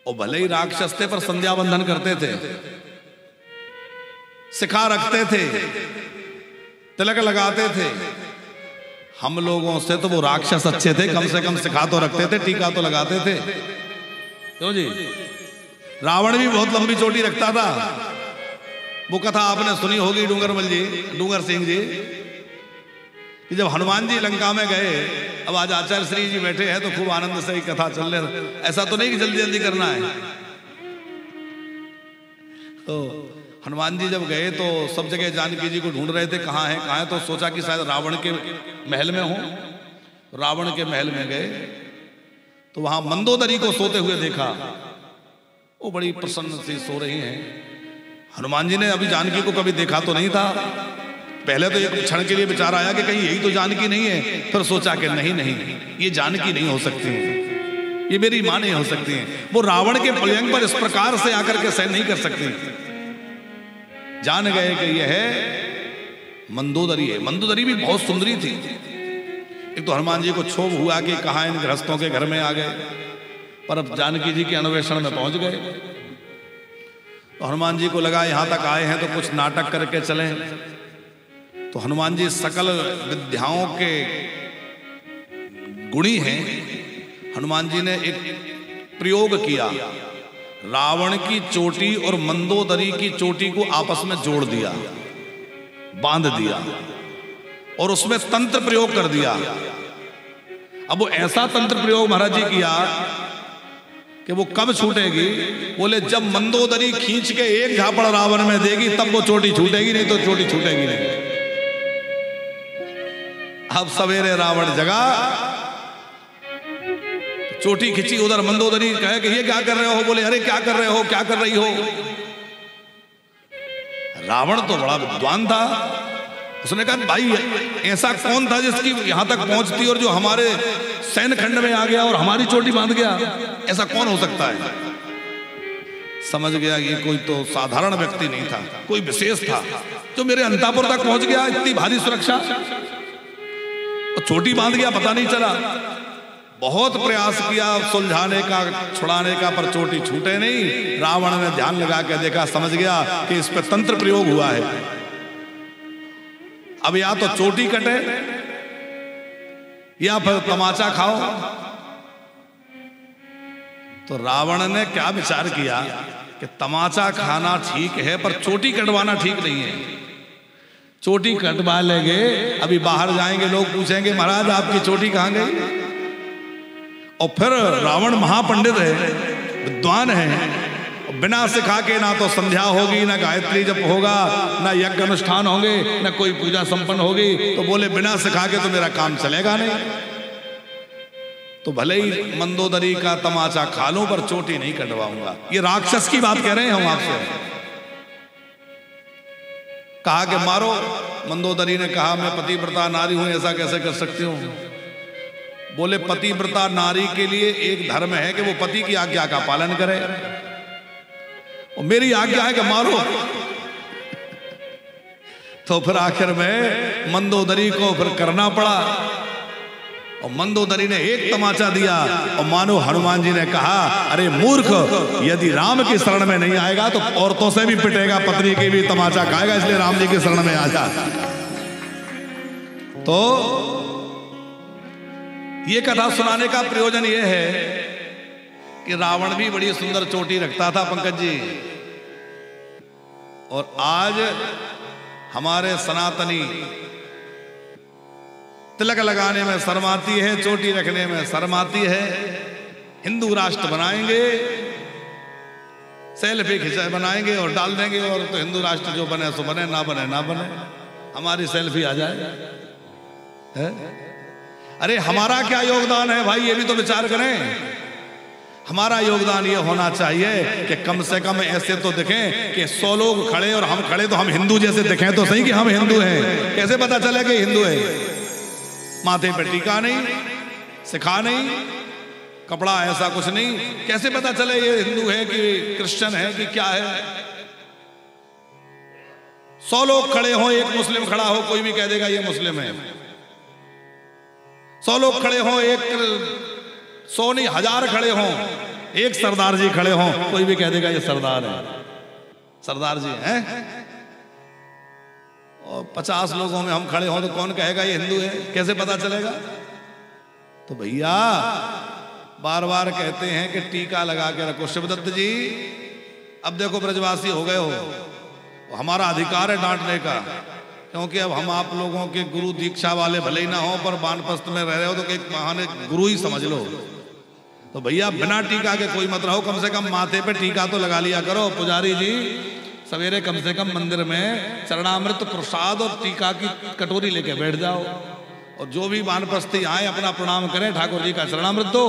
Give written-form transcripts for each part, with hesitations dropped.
और भले ही राक्षस थे पर संध्या बंधन करते थे, सिखा रखते थे, तिलक लगाते थे। हम लोगों से तो वो राक्षस अच्छे थे, कम से कम सिखा तो रखते थे, टीका तो लगाते थे। क्यों जी? रावण भी बहुत लंबी चोटी रखता था। वो कथा आपने सुनी होगी डूंगर सिंह जी, कि जब हनुमान जी लंका में गए, अब आज आचार्य श्री जी बैठे हैं तो खूब आनंद से ही कथा चल रही, ऐसा तो नहीं कि जल्दी जल्दी करना है। तो हनुमान जी जब गए तो सब जगह जानकी जी को ढूंढ रहे थे, कहाँ है, तो सोचा कि शायद रावण के महल में हो। रावण के महल में गए तो वहां मंदोदरी को सोते हुए देखा। वो बड़ी प्रसन्न सी सो रही हैं। हनुमान जी ने अभी जानकी को कभी देखा तो नहीं था। पहले तो एक क्षण के लिए विचार आया कि कहीं यही तो जानकी नहीं है, फिर सोचा कि नहीं, ये जानकी नहीं हो सकती है, ये मेरी मां नहीं हो सकती है। वो रावण के पलंग पर इस प्रकार से आकर के सहन नहीं कर सकती। जान गए कि यह है मंदोदरी है। मंदोदरी भी बहुत सुंदरी थी। एक तो हनुमान जी को क्षोभ हुआ कि कहाँ इन गृहस्थों के घर में आ गए, पर अब जानकी जी के अन्वेषण में पहुंच गए। तो हनुमान जी को लगा यहां तक आए हैं तो कुछ नाटक करके चलें। तो हनुमान जी सकल विद्याओं के गुणी हैं। हनुमान जी ने एक प्रयोग किया, रावण की चोटी और मंदोदरी की चोटी को आपस में जोड़ दिया, बांध दिया और उसमें तंत्र प्रयोग कर दिया। अब वो ऐसा तंत्र प्रयोग महाराज जी किया कि वो कब छूटेगी? बोले जब मंदोदरी खींच के एक झापड़ रावण में देगी तब वो चोटी छूटेगी, नहीं तो चोटी छूटेगी नहीं। अब सवेरे रावण जगा, चोटी खींची, उधर मंदोदरी कहे कि ये क्या कर रहे हो? बोले अरे क्या कर रहे हो, क्या कर रही हो? रावण तो बड़ा विद्वान था। उसने कहा भाई ऐसा कौन था जिसकी यहां तक पहुंचती और जो हमारे सैन्य खंड में आ गया और हमारी चोटी बांध गया? ऐसा कौन हो सकता है? समझ गया कि कोई तो साधारण व्यक्ति नहीं था, कोई विशेष था जो मेरे अंतापुर तक पहुंच गया। इतनी भारी सुरक्षा, चोटी बांध गया, पता नहीं चला। बहुत प्रयास किया सुलझाने का, छुड़ाने का, पर चोटी छूटे नहीं। रावण ने ध्यान लगा के देखा, समझ गया कि इस पे तंत्र प्रयोग हुआ है। अब या तो चोटी कटे या फिर तमाचा खाओ। तो रावण ने क्या विचार किया कि तमाचा खाना ठीक है पर चोटी कटवाना ठीक नहीं है। चोटी कटवा लेंगे, अभी बाहर जाएंगे, लोग पूछेंगे महाराज आपकी चोटी कहां गई? और फिर रावण महापंडित है, विद्वान है, बिना सिखा के ना तो संध्या होगी, ना गायत्री जप होगा, ना यज्ञ अनुष्ठान होंगे, ना कोई पूजा संपन्न होगी। तो बोले बिना सिखा के तो मेरा काम चलेगा नहीं। तो भले ही मंदोदरी का तमाचा खा लूं पर चोटी नहीं कटवाऊंगा। ये राक्षस की बात कह रहे हैं हम आपसे। कहा कि मारो। मंदोदरी ने कहा मैं पतिव्रता नारी हूं, ऐसा कैसे कर सकती हूं? बोले पतिव्रता नारी के लिए एक धर्म है कि वो पति की आज्ञा का पालन करे, और मेरी आज्ञा है कि मारो। तो फिर आखिर में मंदोदरी को फिर करना पड़ा, और मंदोदरी ने एक तमाचा दिया और मानो हनुमान जी ने कहा अरे मूर्ख, यदि राम की शरण में नहीं आएगा तो औरतों से भी पिटेगा, पत्नी की भी तमाचा खाएगा, इसलिए राम जी की शरण में आ जा। तो ये कथा सुनाने का प्रयोजन ये है कि रावण भी बड़ी सुंदर चोटी रखता था पंकज जी, और आज हमारे सनातनी तिलक लगाने में शर्माती है, चोटी रखने में शर्माती है। हिंदू राष्ट्र बनाएंगे, सेल्फी खिंचाए बनाएंगे और डाल देंगे, और तो हिंदू राष्ट्र जो बने सो बने, ना बने ना बने, हमारी सेल्फी आ जाए है? अरे हमारा क्या योगदान है भाई, ये भी तो विचार करें। हमारा योगदान ये होना चाहिए कि कम से कम ऐसे तो दिखें कि 100 लोग खड़े और हम खड़े तो हम हिंदू जैसे दिखें तो सही कि हम हिंदू हैं। कैसे पता चले कि हिंदू है? माथे पे टीका नहीं, सिखा नहीं, कपड़ा ऐसा कुछ नहीं, कैसे पता चले ये हिंदू है कि क्रिश्चियन है कि क्या है? 100 लोग खड़े हो, एक मुस्लिम खड़ा हो, कोई भी कह देगा ये मुस्लिम है। 100 लोग खड़े हो, 100 नहीं 1000 खड़े हो, एक सरदार जी खड़े हों, कोई भी कह देगा ये सरदार है, सरदार जी हैं। और 50 लोगों में हम खड़े हों तो कौन कहेगा ये हिंदू है? कैसे पता चलेगा? तो भैया बार बार कहते हैं कि टीका लगा के रखो। शिवदत्त जी अब देखो ब्रजवासी हो गए हो, हमारा अधिकार है डांटने का, क्योंकि अब हम आप लोगों के गुरु दीक्षा वाले भले ही ना हो, पर वानप्रस्थ में रह रहे हो तो एक बहाने गुरु ही समझ लो। तो भैया बिना टीका के कोई मत रहो, कम से कम माथे पे टीका तो लगा लिया करो। पुजारी जी सवेरे कम से कम मंदिर में चरणामृत प्रसाद और टीका की कटोरी लेके बैठ जाओ, और जो भी वानप्रस्थी आए अपना प्रणाम करें, ठाकुर जी का चरणामृत दो,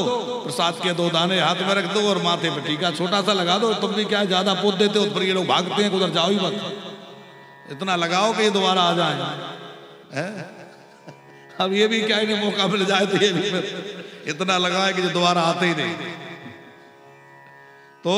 प्रसाद के 2 दाने हाथ में रख दो और माथे पे टीका छोटा सा लगा दो। तुम भी क्या ज्यादा पोत देते हो, फिर ये लोग भागते हैं, उधर जाओ ही मत। इतना लगाओ कि ये दोबारा आ जाए। अब ये भी क्या इन्हें मौका मिल जाए तो ये भी इतना लगाए कि जो दोबारा आते ही नहीं। तो